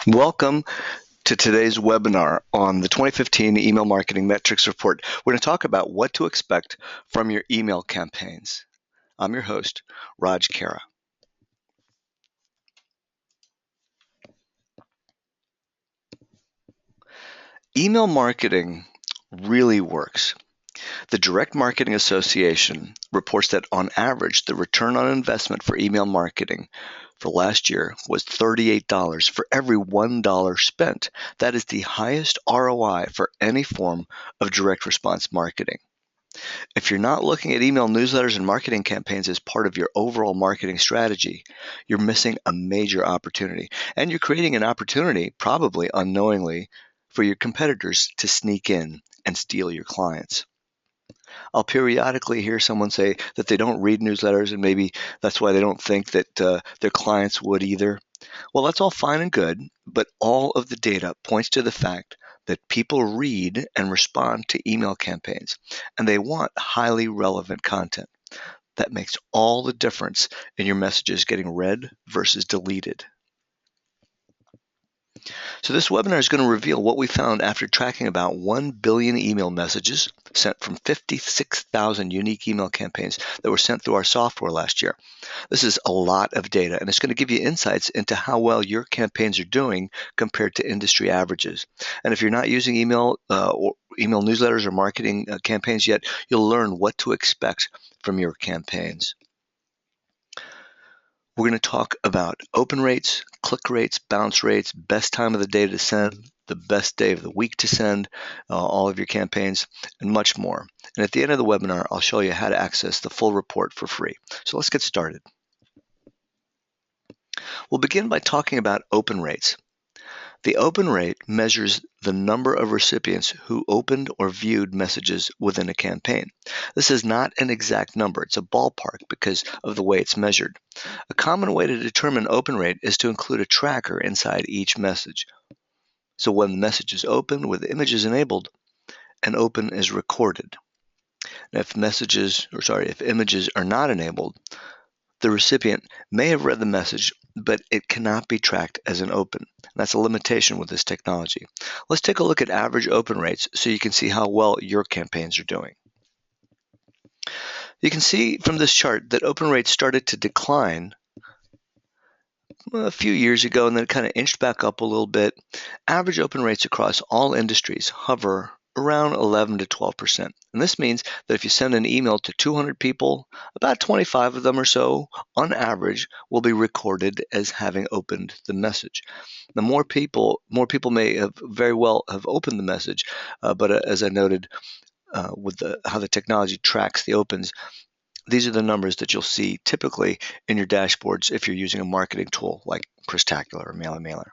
Welcome to today's webinar on the 2015 Email Marketing Metrics Report. We're going to talk about what to expect from your email campaigns. I'm your host, Raj Kara. Email marketing really works. The Direct Marketing Association reports that on average, the return on investment for email marketing for last year was $38 for every $1 spent. That is the highest ROI for any form of direct response marketing. If you're not looking at email newsletters and marketing campaigns as part of your overall marketing strategy, you're missing a major opportunity. And you're creating an opportunity, probably unknowingly, for your competitors to sneak in and steal your clients. I'll periodically hear someone say that they don't read newsletters and maybe that's why they don't think that their clients would either. Well, that's all fine and good, but all of the data points to the fact that people read and respond to email campaigns, and they want highly relevant content. That makes all the difference in your messages getting read versus deleted. So this webinar is going to reveal what we found after tracking about 1 billion email messages sent from 56,000 unique email campaigns that were sent through our software last year. This is a lot of data, and it's going to give you insights into how well your campaigns are doing compared to industry averages. And if you're not using email or email newsletters or marketing campaigns yet, you'll learn what to expect from your campaigns. We're going to talk about open rates, click rates, bounce rates, best time of the day to send, the best day of the week to send all of your campaigns, and much more. And at the end of the webinar, I'll show you how to access the full report for free. So let's get started. We'll begin by talking about open rates. The open rate measures the number of recipients who opened or viewed messages within a campaign. This is not an exact number, it's a ballpark because of the way it's measured. A common way to determine open rate is to include a tracker inside each message. So when the message is open with images enabled, an open is recorded. And if images are not enabled, the recipient may have read the message, but it cannot be tracked as an open. That's a limitation with this technology. Let's take a look at average open rates so you can see how well your campaigns are doing. You can see from this chart that open rates started to decline a few years ago and then kind of inched back up a little bit. Average open rates across all industries hover around 11 to 12%. And this means that if you send an email to 200 people, about 25 of them or so, on average, will be recorded as having opened the message. The more people may have very well have opened the message, but as I noted, with how the technology tracks the opens, these are the numbers that you'll see typically in your dashboards if you're using a marketing tool like Christacular or MailerMailer.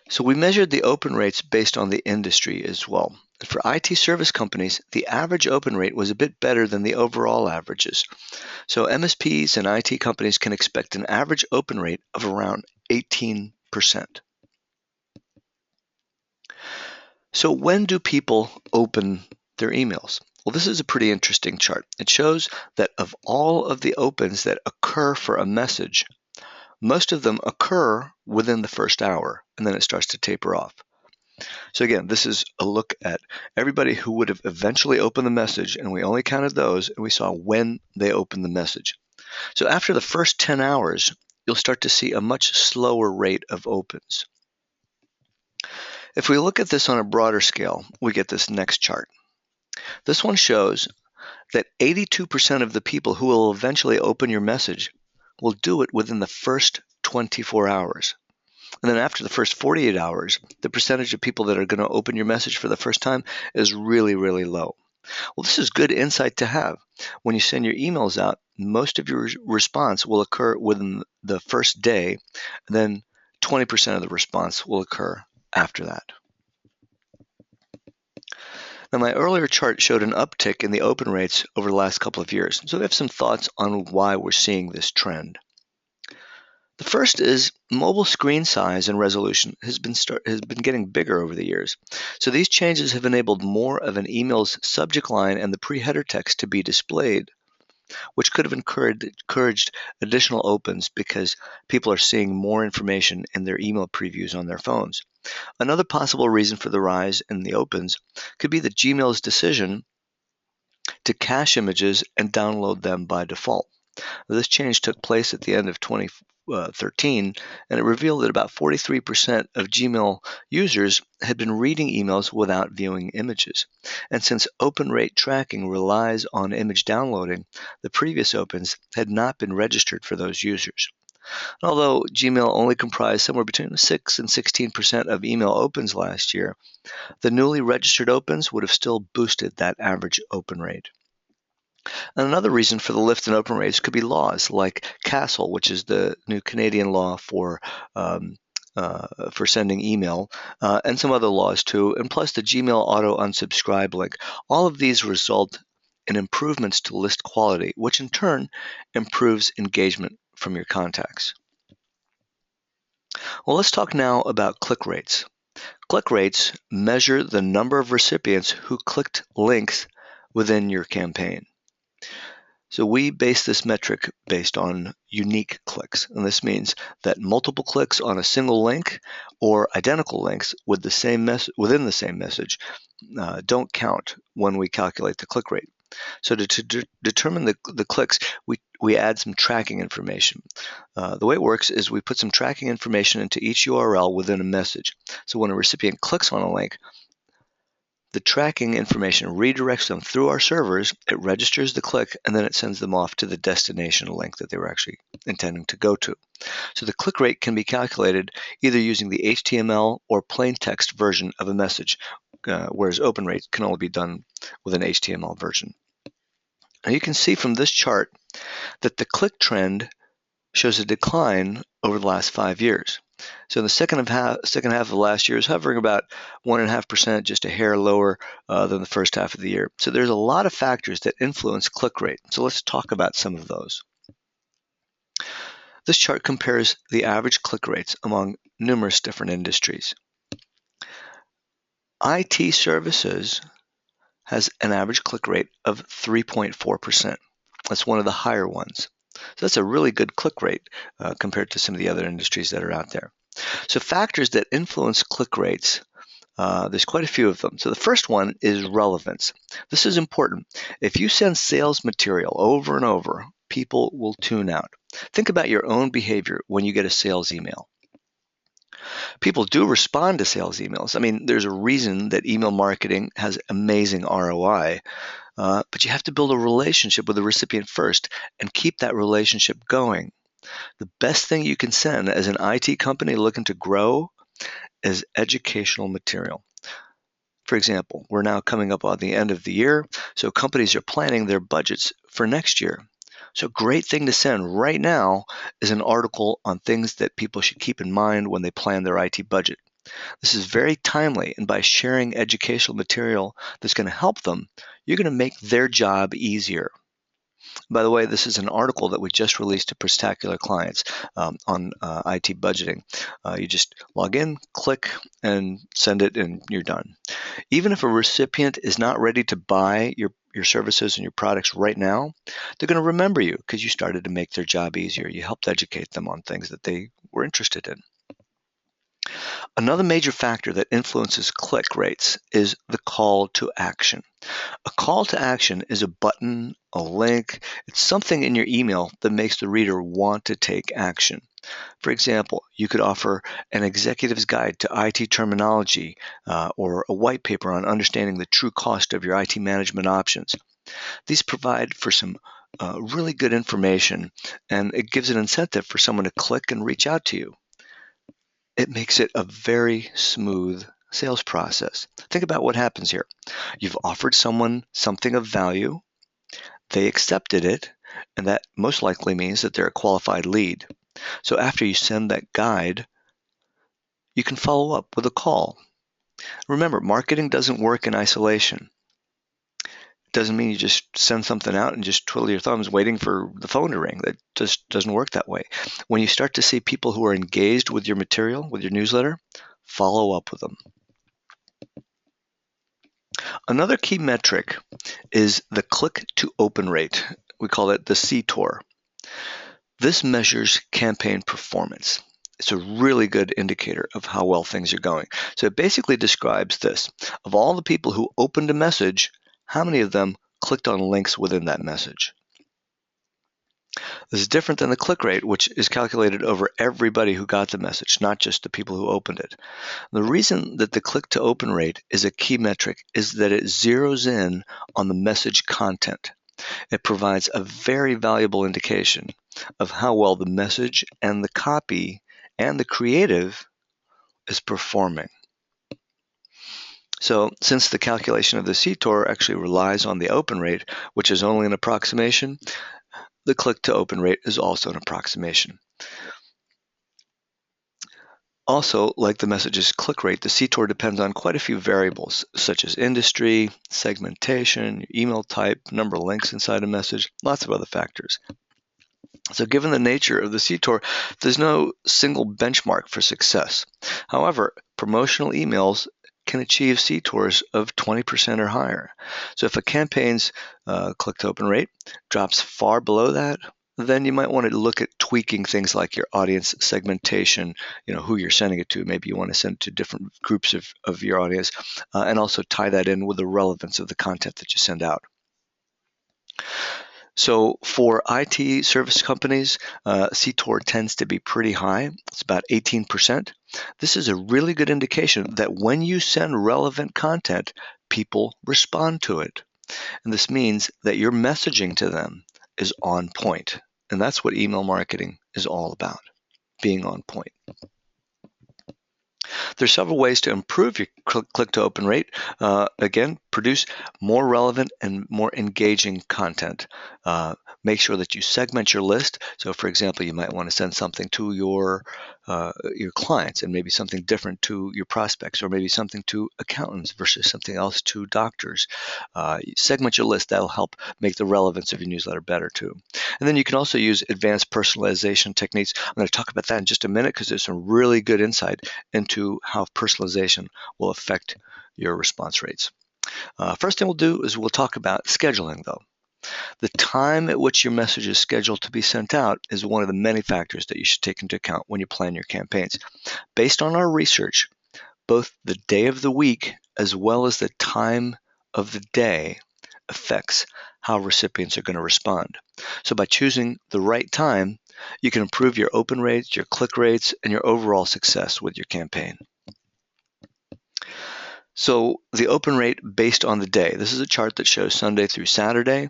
So we measured the open rates based on the industry as well. For IT service companies, the average open rate was a bit better than the overall averages. So MSPs and IT companies can expect an average open rate of around 18%. So when do people open their emails? Well, this is a pretty interesting chart. It shows that of all of the opens that occur for a message, most of them occur within the first hour, and then it starts to taper off. So again, this is a look at everybody who would have eventually opened the message, and we only counted those, and we saw when they opened the message. So after the first 10 hours, you'll start to see a much slower rate of opens. If we look at this on a broader scale, we get this next chart. This one shows that 82% of the people who will eventually open your message will do it within the first 24 hours. And then after the first 48 hours, the percentage of people that are going to open your message for the first time is really, really low. Well, this is good insight to have. When you send your emails out, most of your response will occur within the first day, and then 20% of the response will occur after that. Now, my earlier chart showed an uptick in the open rates over the last couple of years. So we have some thoughts on why we're seeing this trend. The first is mobile screen size and resolution has been getting bigger over the years. So these changes have enabled more of an email's subject line and the pre-header text to be displayed. which could have encouraged additional opens because people are seeing more information in their email previews on their phones. Another possible reason for the rise in the opens could be that Gmail's decision to cache images and download them by default. This change took place at the end of 2013, and it revealed that about 43% of Gmail users had been reading emails without viewing images. And since open rate tracking relies on image downloading, the previous opens had not been registered for those users. Although Gmail only comprised somewhere between 6 and 16% of email opens last year, the newly registered opens would have still boosted that average open rate. And another reason for the lift in open rates could be laws like CASL, which is the new Canadian law for sending email, and some other laws too, and plus the Gmail auto unsubscribe link. All of these result in improvements to list quality, which in turn improves engagement from your contacts. Well, let's talk now about click rates. Click rates measure the number of recipients who clicked links within your campaign. So we base this metric based on unique clicks, and this means that multiple clicks on a single link or identical links with the same within the same message don't count when we calculate the click rate. So to determine the clicks, we add some tracking information. The way it works is we put some tracking information into each URL within a message. So when a recipient clicks on a link, the tracking information redirects them through our servers, it registers the click, and then it sends them off to the destination link that they were actually intending to go to. So the click rate can be calculated either using the HTML or plain text version of a message, whereas open rate can only be done with an HTML version. Now you can see from this chart that the click trend shows a decline over the last 5 years. So in the second half of last year is hovering about 1.5%, just a hair lower than the first half of the year. So there's a lot of factors that influence click rate. So let's talk about some of those. This chart compares the average click rates among numerous different industries. IT services has an average click rate of 3.4%. That's one of the higher ones. So that's a really good click rate compared to some of the other industries that are out there. So factors that influence click rates, there's quite a few of them. So the first one is relevance. This is important. If you send sales material over and over, people will tune out. Think about your own behavior when you get a sales email. People do respond to sales emails. I mean, there's a reason that email marketing has amazing ROI, but you have to build a relationship with the recipient first and keep that relationship going. The best thing you can send as an IT company looking to grow is educational material. For example, we're now coming up on the end of the year, so companies are planning their budgets for next year. So a great thing to send right now is an article on things that people should keep in mind when they plan their IT budget. This is very timely, and by sharing educational material that's going to help them, you're going to make their job easier. By the way, this is an article that we just released to Prostacular clients on IT budgeting. You just log in, click, and send it, and you're done. Even if a recipient is not ready to buy your services and your products right now, they're going to remember you because you started to make their job easier. You helped educate them on things that they were interested in. Another major factor that influences click rates is the call to action. A call to action is a button, a link, it's something in your email that makes the reader want to take action. For example, you could offer an executive's guide to IT terminology or a white paper on understanding the true cost of your IT management options. These provide for some really good information, and it gives an incentive for someone to click and reach out to you. It makes it a very smooth sales process. Think about what happens here. You've offered someone something of value, they accepted it, and that most likely means that they're a qualified lead. So after you send that guide, you can follow up with a call. Remember, marketing doesn't work in isolation. It doesn't mean you just send something out and just twiddle your thumbs waiting for the phone to ring. That just doesn't work that way. When you start to see people who are engaged with your material, with your newsletter, follow up with them. Another key metric is the click to open rate. We call it the CTOR. This measures campaign performance. It's a really good indicator of how well things are going. So it basically describes this. Of all the people who opened a message, how many of them clicked on links within that message? This is different than the click rate, which is calculated over everybody who got the message, not just the people who opened it. The reason that the click to open rate is a key metric is that it zeroes in on the message content. It provides a very valuable indication of how well the message and the copy and the creative is performing. So since the calculation of the CTOR actually relies on the open rate, which is only an approximation, the click to open rate is also an approximation. Also, like the message's click rate, the CTOR depends on quite a few variables, such as industry, segmentation, email type, number of links inside a message, lots of other factors. So given the nature of the CTOR, there's no single benchmark for success. However, promotional emails can achieve CTORs of 20% or higher. So if a campaign's click-to-open rate drops far below that, then you might want to look at tweaking things like your audience segmentation, who you're sending it to. Maybe you want to send it to different groups of your audience, and also tie that in with the relevance of the content that you send out. So for IT service companies, CTOR tends to be pretty high. It's about 18%. This is a really good indication that when you send relevant content, people respond to it. And this means that your messaging to them is on point. And that's what email marketing is all about, being on point. There's several ways to improve your click-to-open rate. Again, produce more relevant and more engaging content. Make sure that you segment your list. So, for example, you might want to send something to your clients and maybe something different to your prospects, or maybe something to accountants versus something else to doctors. Segment your list. That'll help make the relevance of your newsletter better too. And then you can also use advanced personalization techniques. I'm going to talk about that in just a minute because there's some really good insight into how personalization will affect your response rates. First thing we'll do is we'll talk about scheduling, though. The time at which your message is scheduled to be sent out is one of the many factors that you should take into account when you plan your campaigns. Based on our research, both the day of the week as well as the time of the day affects how recipients are going to respond. So by choosing the right time, you can improve your open rates, your click rates, and your overall success with your campaign. So the open rate based on the day. This is a chart that shows Sunday through Saturday.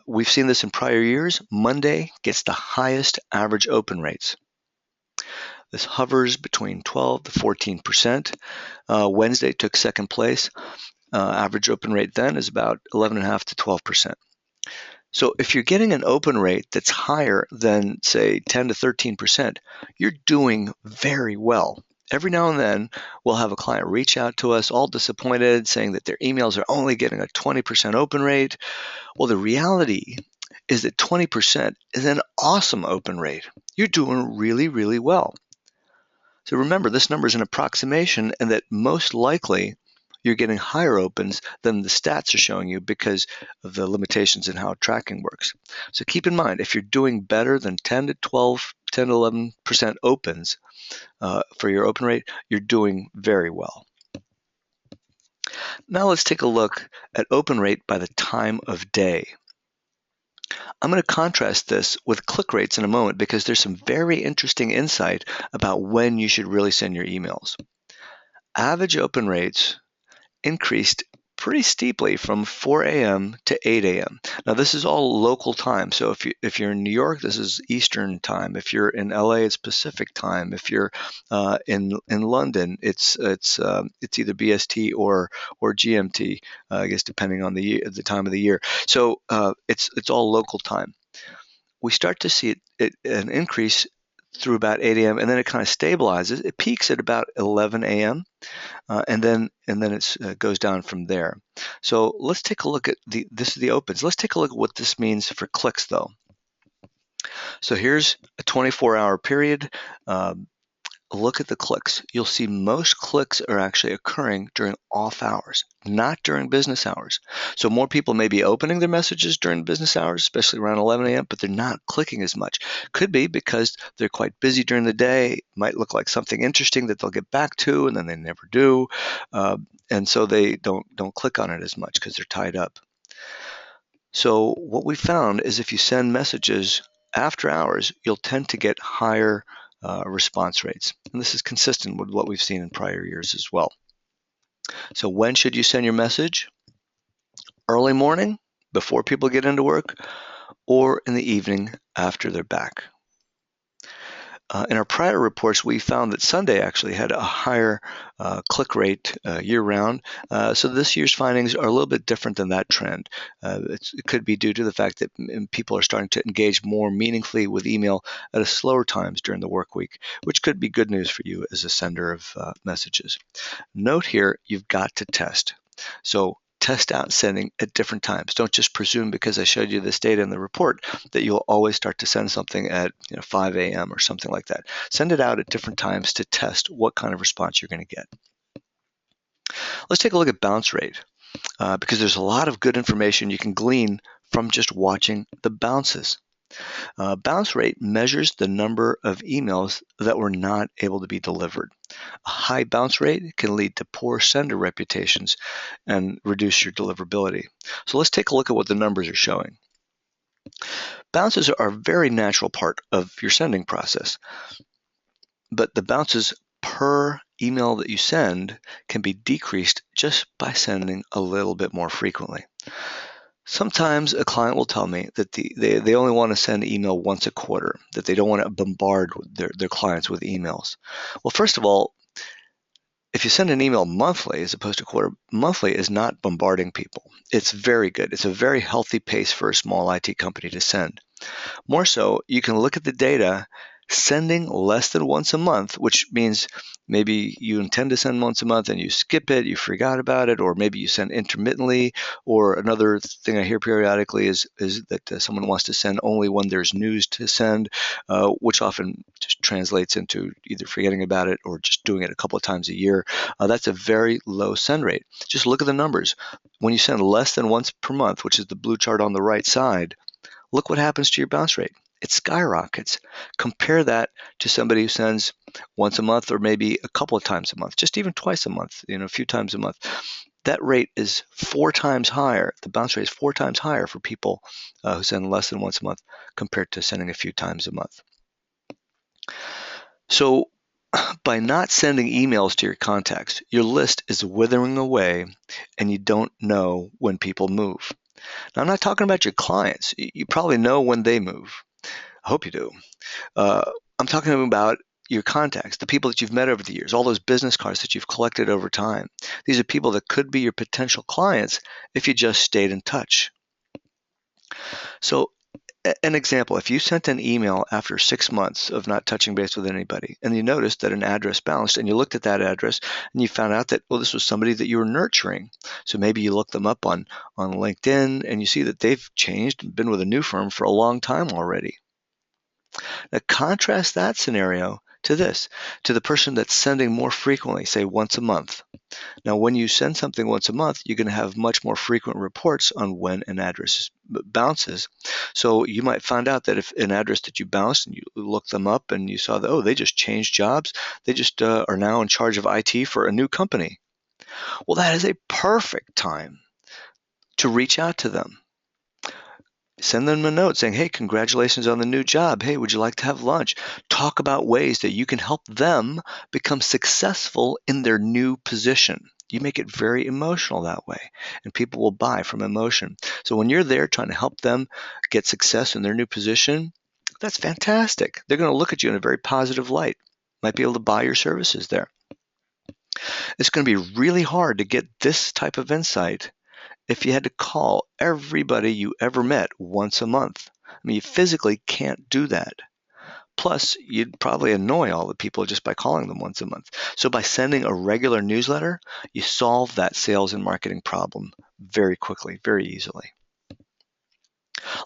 We've seen this in prior years. Monday gets the highest average open rates. This hovers between 12 to 14%. Wednesday took second place. Average open rate then is about 11.5 to 12%. So if you're getting an open rate that's higher than, say, 10 to 13%, you're doing very well. Every now and then, we'll have a client reach out to us all disappointed, saying that their emails are only getting a 20% open rate. Well, the reality is that 20% is an awesome open rate. You're doing really, really well. So remember, this number is an approximation, and that most likely you're getting higher opens than the stats are showing you because of the limitations in how tracking works. So keep in mind, if you're doing better than 10 to 11% opens for your open rate, you're doing very well. Now let's take a look at open rate by the time of day. I'm going to contrast this with click rates in a moment because there's some very interesting insight about when you should really send your emails. Average open rates increased pretty steeply from 4 a.m. to 8 a.m. Now this is all local time. So if you're in New York, this is Eastern time. If you're in LA, it's Pacific time. If you're in London, it's either BST or GMT, I guess depending on the time of the year. So it's all local time. We start to see an increase through about 8 a.m. and then it kind of stabilizes. It peaks at about 11 a.m. And then it goes down from there. So let's take a look at this is the opens. Let's take a look at what this means for clicks, though. So here's a 24-hour period. look at the clicks, you'll see most clicks are actually occurring during off hours, not during business hours. So more people may be opening their messages during business hours, especially around 11 a.m., but they're not clicking as much. Could be because they're quite busy during the day. Might look like something interesting that they'll get back to, and then they never do. And so they don't click on it as much because they're tied up. So what we found is if you send messages after hours, you'll tend to get higher response rates. And this is consistent with what we've seen in prior years as well. So when should you send your message? Early morning, before people get into work, or in the evening after they're back. In our prior reports, we found that Sunday actually had a higher click rate year-round. So this year's findings are a little bit different than that trend. It could be due to the fact that people are starting to engage more meaningfully with email at a slower times during the work week, which could be good news for you as a sender of messages. Note here, you've got to test. So test out sending at different times. Don't just presume because I showed you this data in the report that you'll always start to send something at 5 a.m. or something like that. Send it out at different times to test what kind of response you're going to get. Let's take a look at bounce rate because there's a lot of good information you can glean from just watching the bounces. Bounce rate measures the number of emails that were not able to be delivered. A high bounce rate can lead to poor sender reputations and reduce your deliverability. So let's take a look at what the numbers are showing. Bounces are a very natural part of your sending process, but the bounces per email that you send can be decreased just by sending a little bit more frequently. Sometimes a client will tell me that they only want to send email once a quarter, that they don't want to bombard their clients with emails. Well, first of all, if you send an email monthly as opposed to quarter, monthly is not bombarding people. It's very good. It's a very healthy pace for a small IT company to send. More so, you can look at the data. Sending less than once a month, which means maybe you intend to send once a month and you skip it, you forgot about it, or maybe you send intermittently. Or another thing I hear periodically is that someone wants to send only when there's news to send, which often just translates into either forgetting about it or just doing it a couple of times a year. That's a very low send rate. Just look at the numbers. When you send less than once per month, which is the blue chart on the right side, look what happens to your bounce rate. It skyrockets. Compare that to somebody who sends once a month or maybe a couple of times a month, just even twice a month, a few times a month. That rate is 4 times higher. The bounce rate is 4 times higher for people who send less than once a month compared to sending a few times a month. So by not sending emails to your contacts, your list is withering away and you don't know when people move. Now, I'm not talking about your clients. You probably know when they move. I hope you do. I'm talking about your contacts, the people that you've met over the years, all those business cards that you've collected over time. These are people that could be your potential clients if you just stayed in touch. So an example, if you sent an email after 6 months of not touching base with anybody and you noticed that an address bounced and you looked at that address and you found out that, well, this was somebody that you were nurturing. So maybe you look them up on LinkedIn and you see that they've changed and been with a new firm for a long time already. Now contrast that scenario to the person that's sending more frequently, say once a month. Now, when you send something once a month, you're going to have much more frequent reports on when an address bounces. So you might find out that if an address that you bounced and you look them up and you saw that, oh, they just changed jobs. They just are now in charge of IT for a new company. Well, that is a perfect time to reach out to them. Send them a note saying, hey, congratulations on the new job. Hey, would you like to have lunch? Talk about ways that you can help them become successful in their new position. You make it very emotional that way, and people will buy from emotion. So when you're there trying to help them get success in their new position, that's fantastic. They're going to look at you in a very positive light. Might be able to buy your services there. It's going to be really hard to get this type of insight if you had to call everybody you ever met once a month. I mean, you physically can't do that. Plus, you'd probably annoy all the people just by calling them once a month. So by sending a regular newsletter, you solve that sales and marketing problem very quickly, very easily.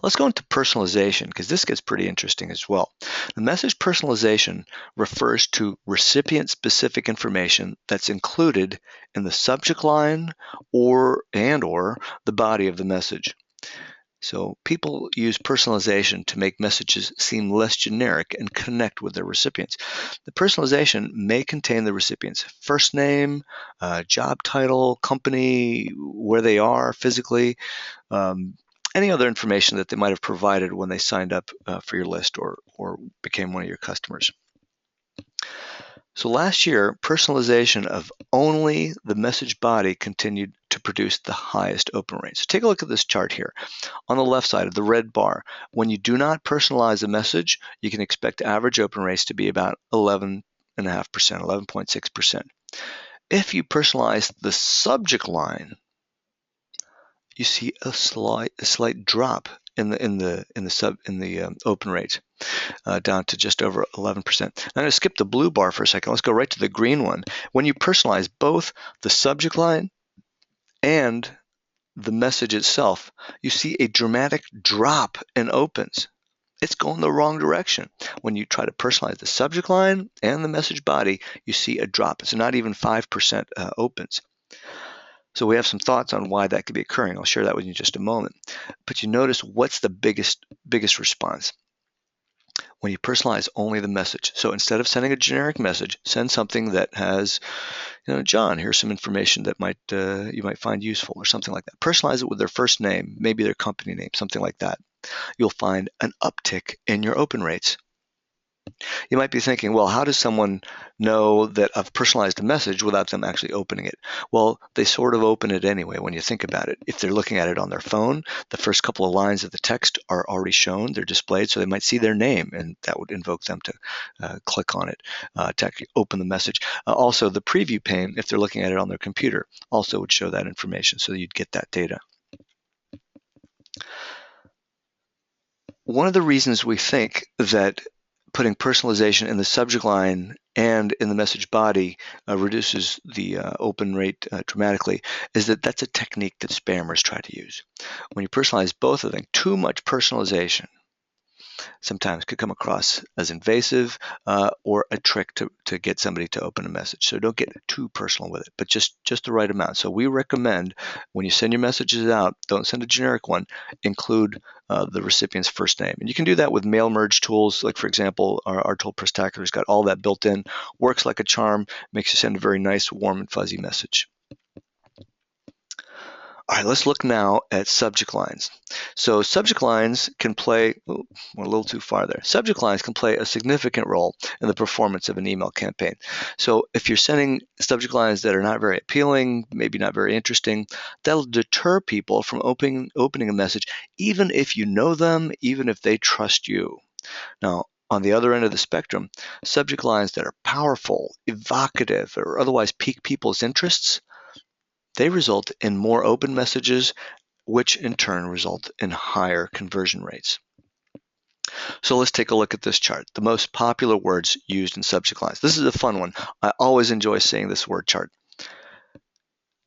Let's go into personalization because this gets pretty interesting as well. The message personalization refers to recipient-specific information that's included in the subject line or the body of the message. So people use personalization to make messages seem less generic and connect with their recipients. The personalization may contain the recipient's first name, job title, company, where they are physically, um, any other information that they might have provided when they signed up for your list or became one of your customers. So last year, personalization of only the message body continued to produce the highest open rate. So take a look at this chart here. On the left side of the red bar, when you do not personalize a message, you can expect average open rates to be about 11.5%, 11.6%. If you personalize the subject line, you see a slight drop in the open rate, down to just over 11%. I'm going to skip the blue bar for a second. Let's go right to the green one. When you personalize both the subject line and the message itself, you see a dramatic drop in opens. It's going the wrong direction. When you try to personalize the subject line and the message body, you see a drop. It's not even 5% opens. So we have some thoughts on why that could be occurring. I'll share that with you in just a moment. But you notice what's the biggest response when you personalize only the message. So instead of sending a generic message, send something that has, John, here's some information that you might find useful or something like that. Personalize it with their first name, maybe their company name, something like that. You'll find an uptick in your open rates. You might be thinking, well, how does someone know that I've personalized a message without them actually opening it? Well, they sort of open it anyway when you think about it. If they're looking at it on their phone, the first couple of lines of the text are already shown, they're displayed, so they might see their name, and that would invoke them to click on it to actually open the message. Also, the preview pane, if they're looking at it on their computer, also would show that information, so you'd get that data. One of the reasons we think that putting personalization in the subject line and in the message body reduces the open rate dramatically is that that's a technique that spammers try to use. When you personalize both of them, too much personalization sometimes could come across as invasive or a trick to get somebody to open a message. So don't get too personal with it, but just the right amount. So we recommend when you send your messages out, don't send a generic one, include the recipient's first name. And you can do that with mail merge tools. Like, for example, our tool Prestacular's got all that built in, works like a charm, makes you send a very nice, warm, and fuzzy message. All right, let's look now at subject lines. So subject lines can play, went a little too far there. Subject lines can play a significant role in the performance of an email campaign. So if you're sending subject lines that are not very appealing, maybe not very interesting, that'll deter people from opening a message, even if you know them, even if they trust you. Now, on the other end of the spectrum, subject lines that are powerful, evocative, or otherwise pique people's interests, they result in more open messages, which in turn result in higher conversion rates. So let's take a look at this chart, the most popular words used in subject lines. This is a fun one. I always enjoy seeing this word chart.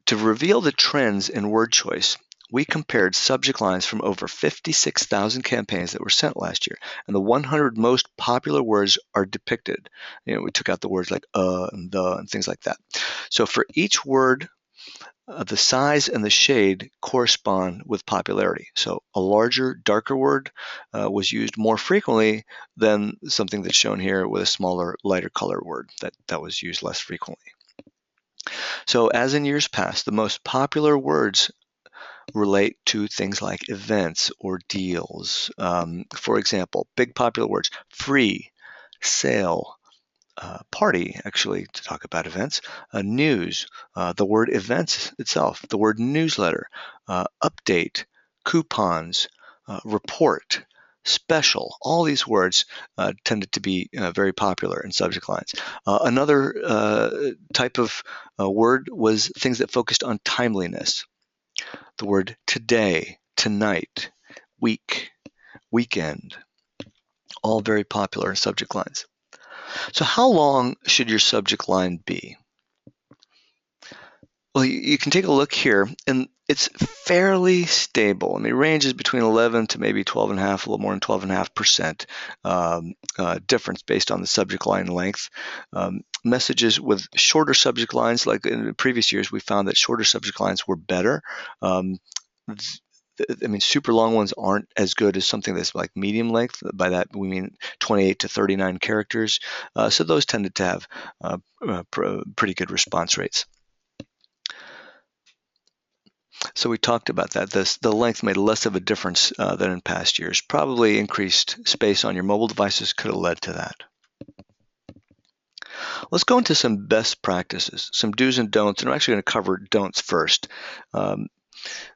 To reveal the trends in word choice, we compared subject lines from over 56,000 campaigns that were sent last year, and the 100 most popular words are depicted. We took out the words like and the and things like that. So for each word, the size and the shade correspond with popularity. So a larger, darker word was used more frequently than something that's shown here with a smaller, lighter colored word that was used less frequently. So as in years past, the most popular words relate to things like events or deals. For example, big popular words: free, sale, party, actually, to talk about events, news, the word events itself, the word newsletter, update, coupons, report, special. All these words tended to be very popular in subject lines. Another type of word was things that focused on timeliness. The word today, tonight, week, weekend, all very popular in subject lines. So how long should your subject line be? Well, you can take a look here, and it's fairly stable. I mean, it ranges between 11 to maybe 12.5, a little more than 12.5% difference based on the subject line length. Messages with shorter subject lines, like in the previous years, we found that shorter subject lines were better. I mean, super long ones aren't as good as something that's like medium length. By that, we mean 28 to 39 characters. So those tended to have pretty good response rates. So we talked about that. The length made less of a difference than in past years. Probably increased space on your mobile devices could have led to that. Let's go into some best practices, some do's and don'ts, and I'm actually going to cover don'ts first.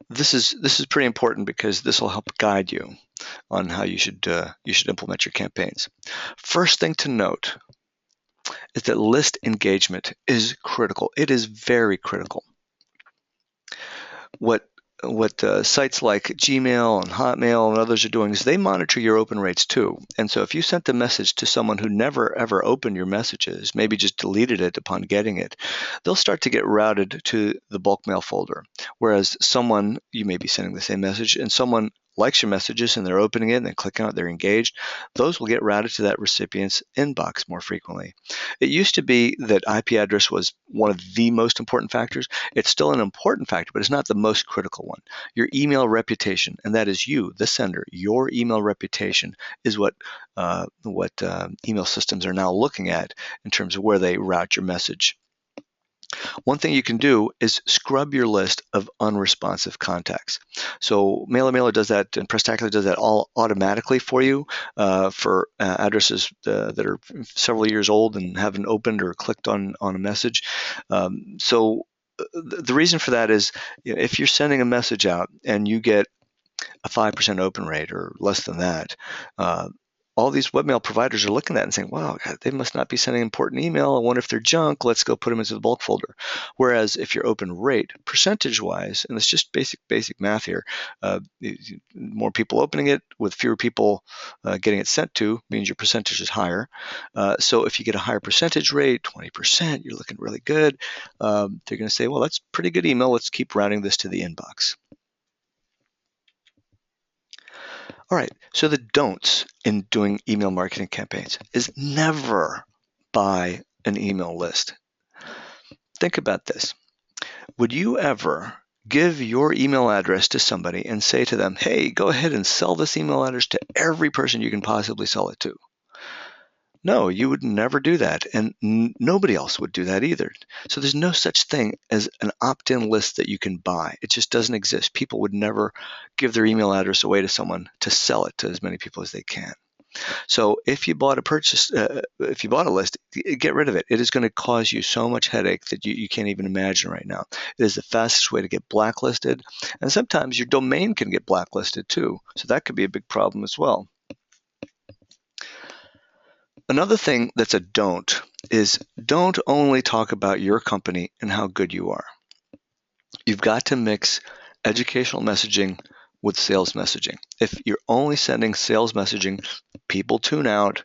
This is pretty important because this will help guide you on how you should implement your campaigns. First thing to note is that list engagement is critical. It is very critical. What sites like Gmail and Hotmail and others are doing is they monitor your open rates too. And so if you sent a message to someone who never ever opened your messages, maybe just deleted it upon getting it, they'll start to get routed to the bulk mail folder. Whereas someone, you may be sending the same message, and someone likes your messages and they're opening it and then clicking on it, they're engaged, those will get routed to that recipient's inbox more frequently. It used to be that IP address was one of the most important factors. It's still an important factor, but it's not the most critical one. Your email reputation, and that is you, the sender, your email reputation is what email systems are now looking at in terms of where they route your message. One thing you can do is scrub your list of unresponsive contacts. So MailerMailer does that, and Prestacular does that all automatically for you for addresses that are several years old and haven't opened or clicked on a message. So the reason for that is, if you're sending a message out and you get a 5% open rate or less than that, all these webmail providers are looking at it and saying, wow, God, they must not be sending important email. I wonder if they're junk. Let's go put them into the bulk folder. Whereas if your open rate, percentage-wise, and it's just basic math here, more people opening it with fewer people getting it sent to means your percentage is higher. So if you get a higher percentage rate, 20%, you're looking really good. They're going to say, well, that's pretty good email. Let's keep routing this to the inbox. All right, so the don'ts in doing email marketing campaigns is never buy an email list. Think about this. Would you ever give your email address to somebody and say to them, hey, go ahead and sell this email address to every person you can possibly sell it to? No, you would never do that, and nobody else would do that either. So there's no such thing as an opt-in list that you can buy. It just doesn't exist. People would never give their email address away to someone to sell it to as many people as they can. So if you bought a list, get rid of it. It is going to cause you so much headache that you can't even imagine right now. It is the fastest way to get blacklisted, and sometimes your domain can get blacklisted too. So that could be a big problem as well. Another thing that's a don't is don't only talk about your company and how good you are. You've got to mix educational messaging with sales messaging. If you're only sending sales messaging, people tune out,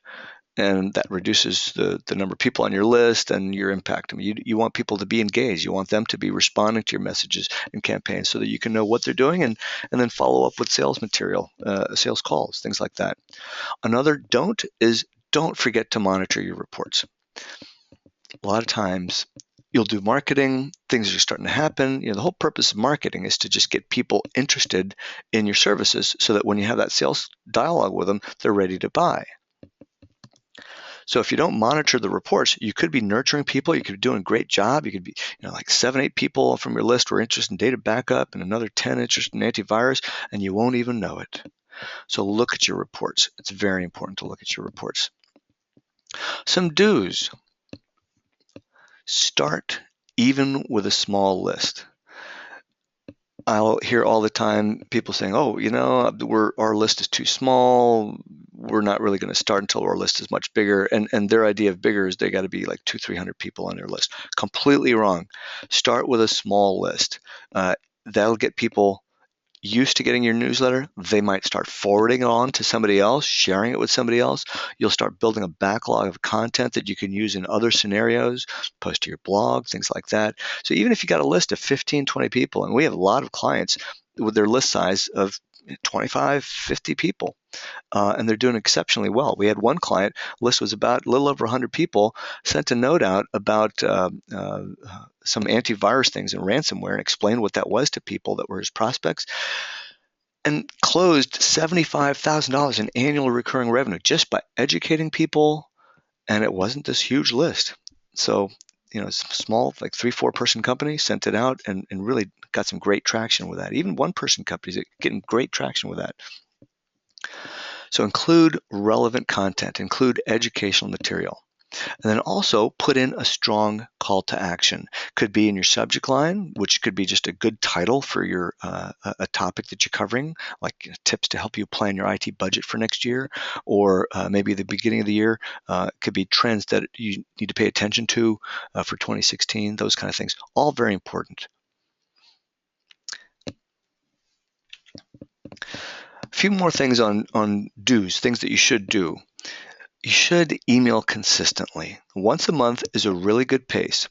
and that reduces the number of people on your list and your impact. I mean, you want people to be engaged. You want them to be responding to your messages and campaigns so that you can know what they're doing and then follow up with sales material, sales calls, things like that. Another don't is don't forget to monitor your reports. A lot of times you'll do marketing, things are starting to happen. The whole purpose of marketing is to just get people interested in your services so that when you have that sales dialogue with them, they're ready to buy. So if you don't monitor the reports, you could be nurturing people. You could be doing a great job. You could be, like 7, 8 people from your list were interested in data backup and another 10 interested in antivirus, and you won't even know it. So look at your reports. It's very important to look at your reports. Some do's. Start even with a small list. I'll hear all the time people saying, oh, our list is too small. We're not really going to start until our list is much bigger. And their idea of bigger is they got to be like 200-300 people on their list. Completely wrong. Start with a small list. That'll get people used to getting your newsletter, they might start forwarding it on to somebody else, sharing it with somebody else. You'll start building a backlog of content that you can use in other scenarios, post to your blog, things like that. So even if you got a list of 15, 20 people, and we have a lot of clients with their list size of 25, 50 people, and they're doing exceptionally well. We had one client, list was about a little over 100 people, sent a note out about some antivirus things and ransomware and explained what that was to people that were his prospects, and closed $75,000 in annual recurring revenue just by educating people, and it wasn't this huge list. So, small, like 3-4 person company sent it out and really got some great traction with that. Even one person companies getting great traction with that. So include relevant content, include educational material. And then also put in a strong call to action. Could be in your subject line, which could be just a good title for your a topic that you're covering, like tips to help you plan your IT budget for next year, or maybe the beginning of the year. It could be trends that you need to pay attention to for 2016, those kind of things. All very important. A few more things on do's, things that you should do. You should email consistently. Once a month is a really good pace.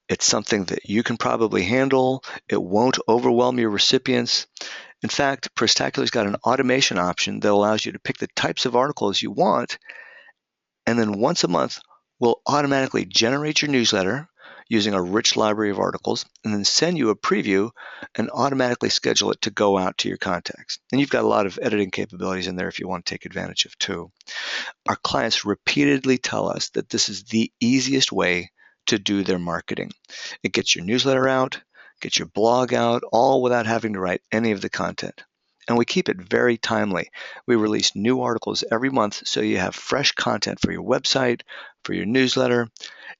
It's something that you can probably handle. It won't overwhelm your recipients. In fact, Prestacular's got an automation option that allows you to pick the types of articles you want, and then once a month will automatically generate your newsletter using a rich library of articles, and then send you a preview and automatically schedule it to go out to your contacts. And you've got a lot of editing capabilities in there if you want to take advantage of too. Our clients repeatedly tell us that this is the easiest way to do their marketing. It gets your newsletter out, gets your blog out, all without having to write any of the content. And we keep it very timely. We release new articles every month so you have fresh content for your website, for your newsletter.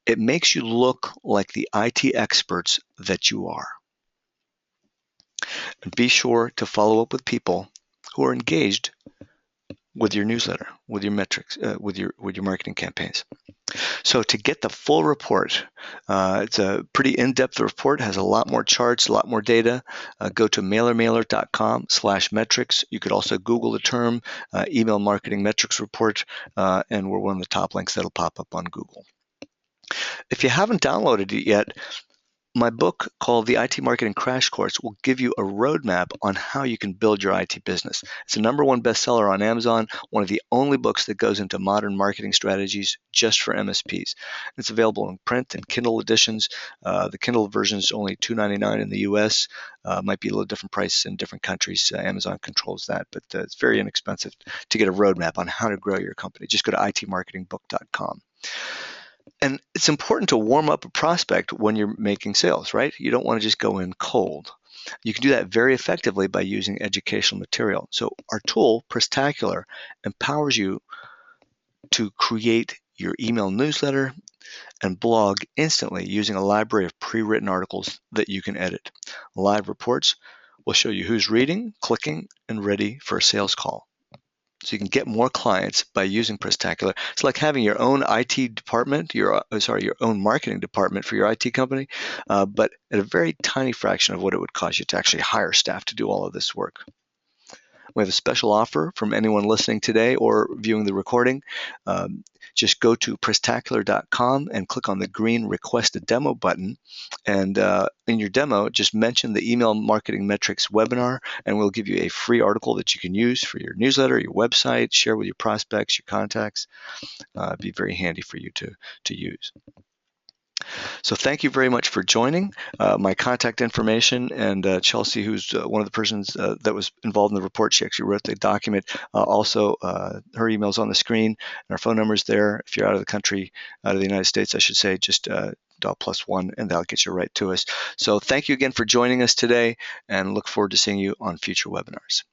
It makes you look like the IT experts that you are. And be sure to follow up with people who are engaged with your newsletter, with your metrics, with your marketing campaigns. So to get the full report, it's a pretty in-depth report, has a lot more charts, a lot more data. Go to mailermailer.com/metrics. You could also Google the term email marketing metrics report, and we're one of the top links that'll pop up on Google. If you haven't downloaded it yet, my book called The IT Marketing Crash Course will give you a roadmap on how you can build your IT business. It's a #1 bestseller on Amazon, one of the only books that goes into modern marketing strategies just for MSPs. It's available in print and Kindle editions. The Kindle version is only $2.99 in the US. Might be a little different price in different countries. Amazon controls that, but it's very inexpensive to get a roadmap on how to grow your company. Just go to itmarketingbook.com. And it's important to warm up a prospect when you're making sales, right? You don't want to just go in cold. You can do that very effectively by using educational material. So our tool, Prestacular, empowers you to create your email newsletter and blog instantly using a library of pre-written articles that you can edit. Live reports will show you who's reading, clicking, and ready for a sales call. So you can get more clients by using Prestacular. It's like having your own IT department, your own marketing department for your IT company, but at a very tiny fraction of what it would cost you to actually hire staff to do all of this work. We have a special offer from anyone listening today or viewing the recording. Just go to Prestacular.com and click on the green Request a Demo button. And in your demo, just mention the Email Marketing Metrics webinar, and we'll give you a free article that you can use for your newsletter, your website, share with your prospects, your contacts. It'd be very handy for you to use. So thank you very much for joining. My contact information, and Chelsea, who's one of the persons that was involved in the report, she actually wrote the document. Also, her email's on the screen, and our phone number's there. If you're out of the country, out of the United States, I should say, just dial +1, and that'll get you right to us. So thank you again for joining us today, and look forward to seeing you on future webinars.